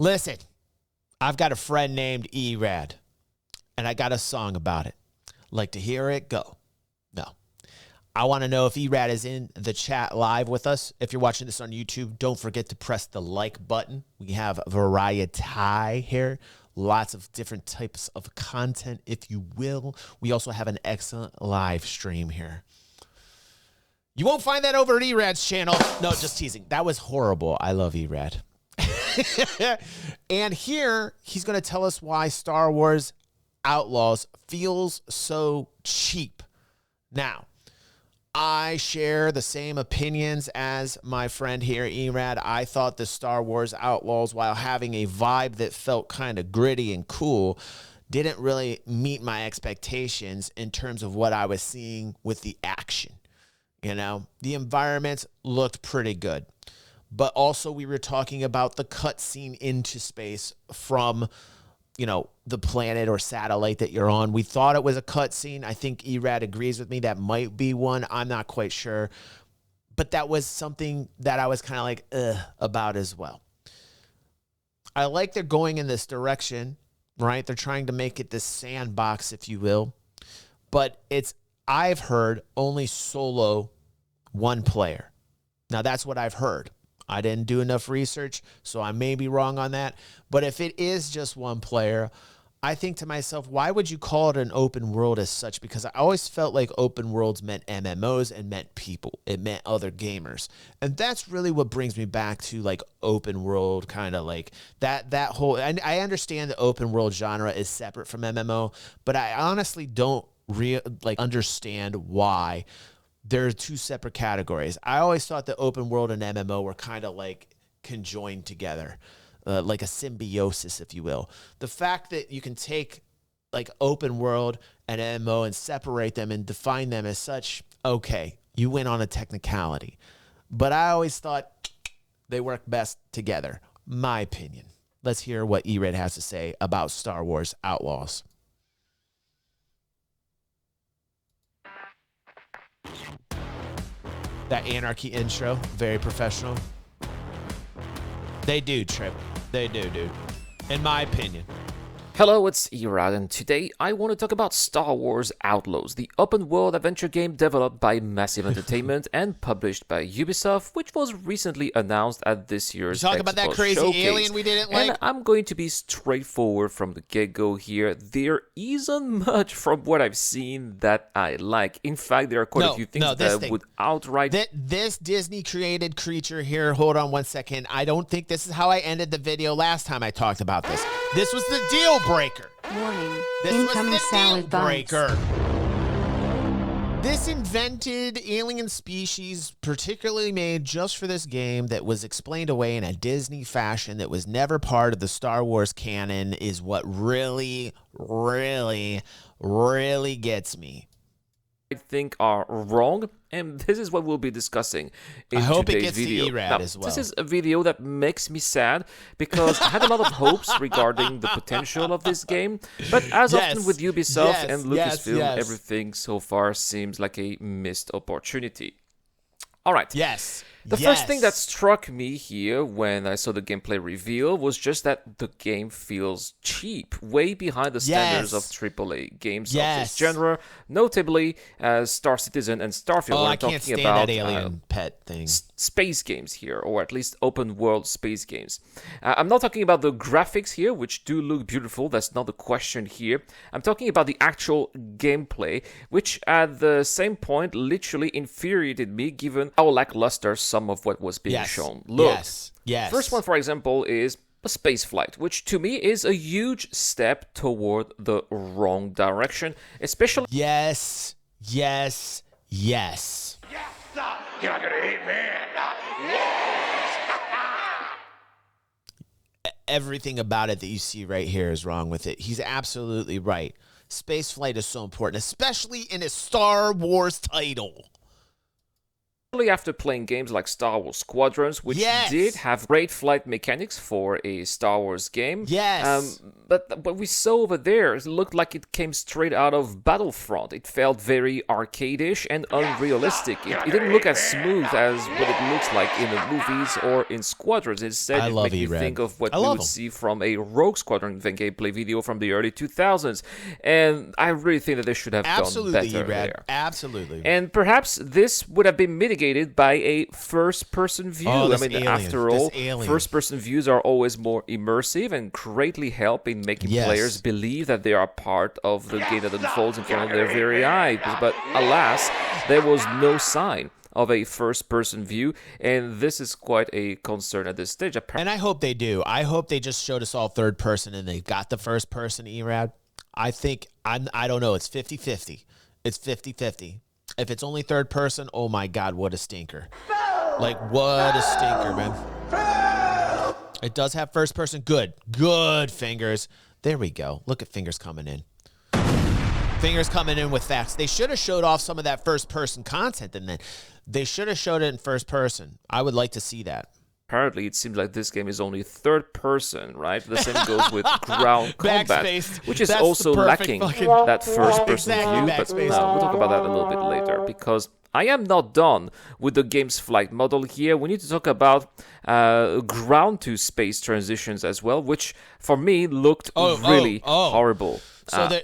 Listen, I've got a friend named Erad, and I got a song about it. Like to hear it? Go. No. I want to know if Erad is in the chat live with us. If you're watching this on YouTube, don't forget to press the like button. We have variety here. Lots of different types of content, if you will. We also have an excellent live stream here. You won't find that over at Erad's channel. No, just teasing. That was horrible. I love Erad. And here, he's going to tell us why Star Wars Outlaws feels so cheap. Now, I share the same opinions as my friend here, Erad. I thought the Star Wars Outlaws, while having a vibe that felt kind of gritty and cool, didn't really meet my expectations in terms of what I was seeing with the action. You know, the environments looked pretty good. But also we were talking about the cutscene into space from, you know, the planet or satellite that you're on. We thought it was a cutscene. I think Erad agrees with me. That might be one. I'm not quite sure. But that was something that I was kind of like, about as well. I like they're going in this direction, right? They're trying to make it this sandbox, if you will. But it's, I've heard, only solo one player. Now, that's what I've heard. I didn't do enough research, so I may be wrong on that. But if it is just one player, I think to myself, why would you call it an open world as such? Because I always felt like open worlds meant MMOs and meant people. It meant other gamers. And that's really what brings me back to like open world, kind of like that whole, and I understand the open world genre is separate from MMO, but I honestly don't understand why there are two separate categories. I always thought the open world and MMO were kind of like conjoined together, like a symbiosis, if you will. The fact that you can take like open world and MMO and separate them and define them as such, okay, you win on a technicality. But I always thought they work best together. My opinion. Let's hear what Erad has to say about Star Wars Outlaws. That Anarchy intro, very professional. They do, Trip. They do, dude. In my opinion. Hello, it's Erad, and today I want to talk about Star Wars Outlaws, the open-world adventure game developed by Massive Entertainment and published by Ubisoft, which was recently announced at this year's Talk about that crazy showcase. alien we didn't like. And I'm going to be straightforward from the get-go here. There isn't much from what I've seen that I like. In fact, there are quite a few things that would outright... This Disney-created creature here, hold on one second. I don't think this is how I ended the video last time I talked about this. This was the deal breaker. Warning. This Incoming was the salad deal buns. breaker. This invented alien species particularly made just for this game that was explained away in a Disney fashion that was never part of the Star Wars canon is what really, really, really gets me. I think are wrong, and this is what we'll be discussing in today's video. To Erad now, as well. This is a video that makes me sad because I had a lot of hopes regarding the potential of this game, but as often with Ubisoft and Lucasfilm, everything so far seems like a missed opportunity. All right. The first thing that struck me here when I saw the gameplay reveal was just that the game feels cheap, way behind the standards of AAA games of this genre, notably as Star Citizen and Starfield. Oh, We're I can't talking stand about that alien pet thing. Space games here, or at least open world space games. I'm not talking about the graphics here, which do look beautiful. That's not the question here. I'm talking about the actual gameplay, which at the same point literally infuriated me given how lackluster some of what was being shown looked. First one, for example, is a space flight, which to me is a huge step toward the wrong direction, especially... Yes. Yes, sir. Can I get an amen? Yes. Everything about it that you see right here is wrong with it. He's absolutely right. Spaceflight is so important, especially in a Star Wars title. After playing games like Star Wars Squadrons, which did have great flight mechanics for a Star Wars game. Yes. But what we saw over there, it looked like it came straight out of Battlefront. It felt very arcade-ish and unrealistic. It didn't look as smooth as what it looks like in the movies or in Squadrons. Instead, it made me think of what we would see from a Rogue Squadron gameplay video from the early 2000s. And I really think that they should have done better there. Absolutely. And perhaps this would have been mitigated by a first-person view. After all, first-person views are always more immersive and greatly help in making players believe that they are part of the game that unfolds in front of their very eyes. But alas, there was no sign of a first-person view, and this is quite a concern at this stage. And I hope they do. I hope they just showed us all third-person and they got the first-person, Erad. I think, I don't know, it's 50-50. It's 50-50. If it's only third person, oh my God, what a stinker. Like, what a stinker, man. It does have first person. Good. Good, Fingers. There we go. Look at Fingers coming in. Fingers coming in with facts. They should have showed off some of that first person content, and then they should have showed it in first person. I would like to see that. Apparently, it seems like this game is only third person, right? The same goes with ground combat, which is also lacking that first person view. But we'll talk about that a little bit later, because I am not done with the game's flight model here. We need to talk about ground to space transitions as well, which for me looked really horrible.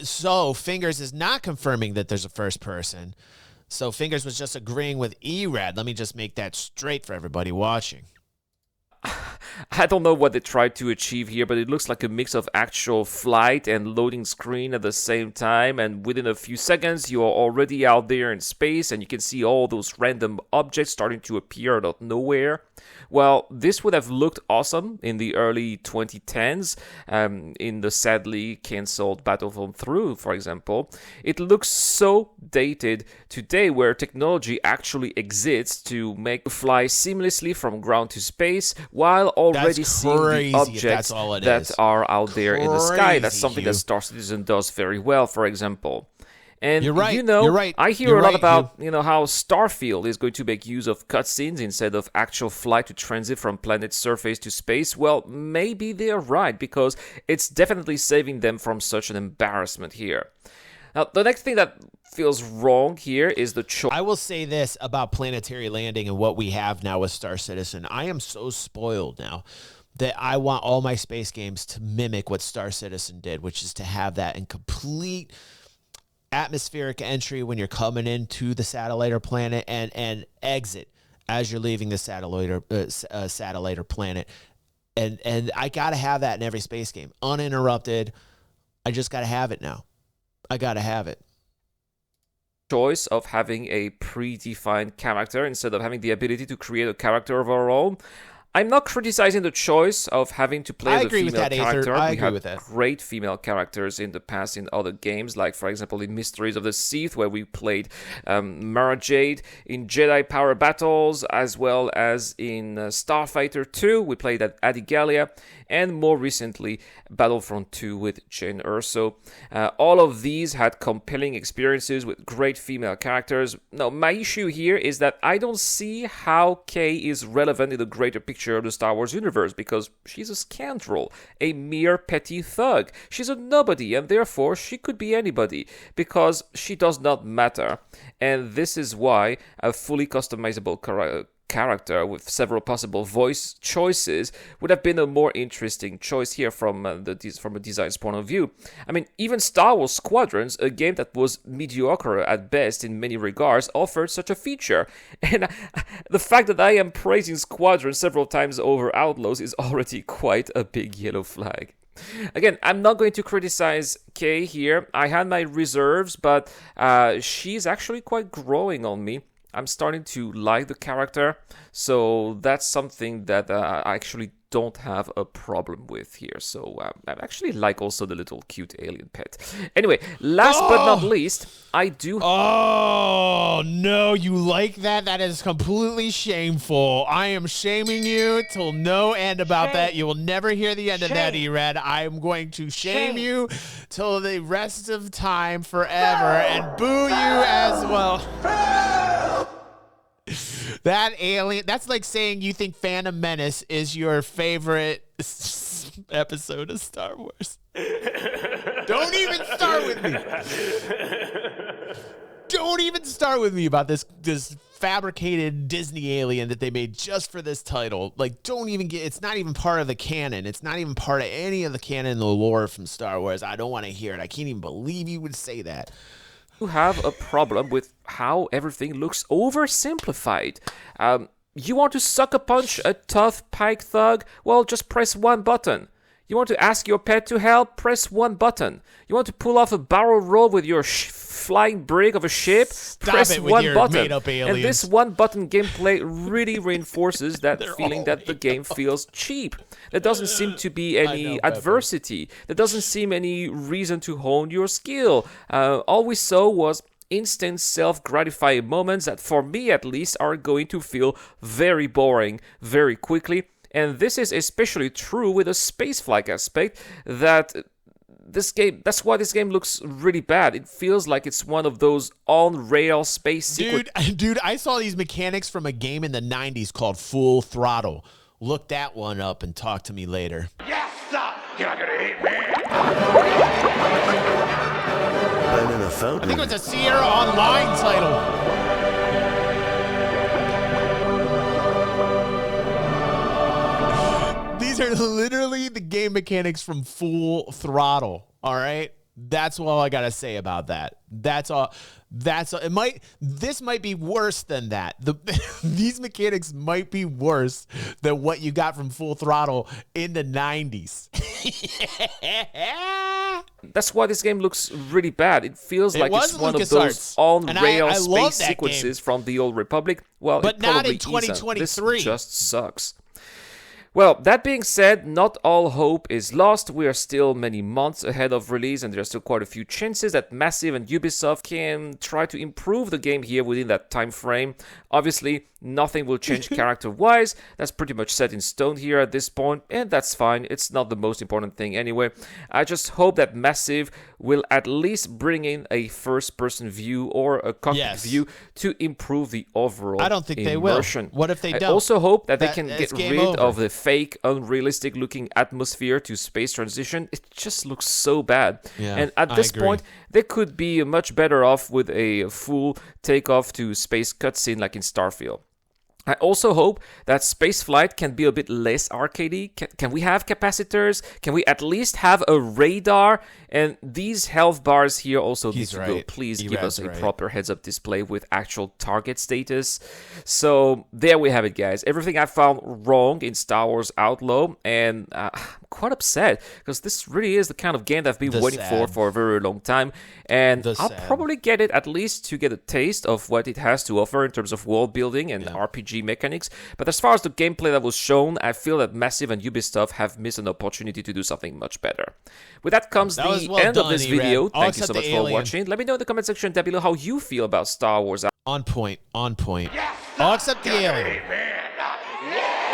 So Fingers is not confirming that there's a first person. So Fingers was just agreeing with Erad. Let me just make that straight for everybody watching. I don't know what they tried to achieve here, but it looks like a mix of actual flight and loading screen at the same time, and within a few seconds you are already out there in space and you can see all those random objects starting to appear out of nowhere. Well, this would have looked awesome in the early 2010s, in the sadly cancelled Battlefront 3, for example. It looks so dated today, where technology actually exists to make fly seamlessly from ground to space, while already seeing the objects that are out there in the sky. That's something that Star Citizen does very well, for example. And you're right. I hear a lot about how Starfield is going to make use of cutscenes instead of actual flight to transit from planet's surface to space. Well, maybe they're right, because it's definitely saving them from such an embarrassment here. Now, the next thing that feels wrong here is the choice. I will say this about planetary landing and what we have now with Star Citizen. I am so spoiled now that I want all my space games to mimic what Star Citizen did, which is to have that in complete atmospheric entry when you're coming into the satellite or planet, and exit as you're leaving the satellite or planet. And I got to have that in every space game. Uninterrupted. I just got to have it now. I got to have it. Choice of having a predefined character instead of having the ability to create a character of our own. I'm not criticizing the choice of having to play as a female character. I agree with that. Great female characters in the past in other games, like, for example, in Mysteries of the Sith, where we played Mara Jade, in Jedi Power Battles, as well as in Starfighter 2, we played at Adigalia, and more recently, Battlefront 2 with Jyn Erso. All of these had compelling experiences with great female characters. Now, my issue here is that I don't see how Kay is relevant in the greater picture of the Star Wars universe, because she's a scoundrel, a mere petty thug. She's a nobody, and therefore she could be anybody, because she does not matter. And this is why a fully customizable character with several possible voice choices would have been a more interesting choice here from a design's point of view. I mean, even Star Wars Squadrons, a game that was mediocre at best in many regards, offered such a feature. And the fact that I am praising Squadrons several times over Outlaws is already quite a big yellow flag. Again, I'm not going to criticize Kay here. I had my reserves, but she's actually quite growing on me. I'm starting to like the character, so that's something that I actually don't have a problem with here. So I actually like also the little cute alien pet. Anyway, last but not least, I do... Oh, no, you like that? That is completely shameful. I am shaming you till no end about that. You will never hear the end of that, Erad. I am going to shame you till the rest of time forever and boo you as well. That alien, that's like saying you think Phantom Menace is your favorite episode of Star Wars. Don't even start with me. Don't even start with me about this fabricated Disney alien that they made just for this title. Like, don't even get, it's not even part of the canon. It's not even part of any of the canon, the lore from Star Wars. I don't want to hear it. I can't even believe you would say that. You have a problem with how everything looks oversimplified. You want to sucker punch a tough pike thug? Well, just press one button. You want to ask your pet to help? Press one button. You want to pull off a barrel roll with your flying brig of a ship? Press one button. And this one button gameplay really reinforces that feeling that the game feels cheap. There doesn't seem to be any adversity. There doesn't seem any reason to hone your skill. All we saw was instant self-gratifying moments that, for me at least, are going to feel very boring very quickly. And this is especially true with the spaceflight aspect that's why this game looks really bad. It feels like it's one of those on-rail space sequences. Dude, I saw these mechanics from a game in the 90s called Full Throttle. Look that one up and talk to me later. Yes, sir! You're not gonna eat me! I'm in a fountain. I think it was a Sierra Online title. These are literally the game mechanics from Full Throttle. All right, that's all I gotta say about that. That's all. This might be worse than that. These mechanics might be worse than what you got from Full Throttle in the 90s. That's why this game looks really bad. It feels like it's one of those on-rail space sequences from the Old Republic. Well, but it probably not in 2023. Isn't. This just sucks. Well, that being said, not all hope is lost. We are still many months ahead of release, and there are still quite a few chances that Massive and Ubisoft can try to improve the game here within that time frame. Obviously, nothing will change character-wise. That's pretty much set in stone here at this point, and that's fine. It's not the most important thing anyway. I just hope that Massive will at least bring in a first-person view or a cockpit view to improve the overall immersion. I don't think they will. What if they don't? I also hope that they can get rid of the fake, unrealistic-looking atmosphere to space transition. It just looks so bad. Yeah, and at this point, they could be much better off with a full takeoff to space cutscene like in Starfield. I also hope that spaceflight can be a bit less arcadey. Can we have capacitors? Can we at least have a radar? And these health bars here also need to go. Please give us a proper heads-up display with actual target status. So there we have it, guys. Everything I found wrong in Star Wars Outlaw, and I'm quite upset because this really is the kind of game that I've been waiting for a very long time. And I'll probably get it at least to get a taste of what it has to offer in terms of world building and RPG mechanics. But as far as the gameplay that was shown, I feel that Massive and Ubisoft have missed an opportunity to do something much better. With that comes the end of this video. Thank you so much for watching. Let me know in the comment section down below how you feel about Star Wars. On point. I'll accept the alien.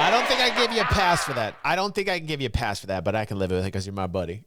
I don't think I can give you a pass for that. But I can live with it because you're my buddy.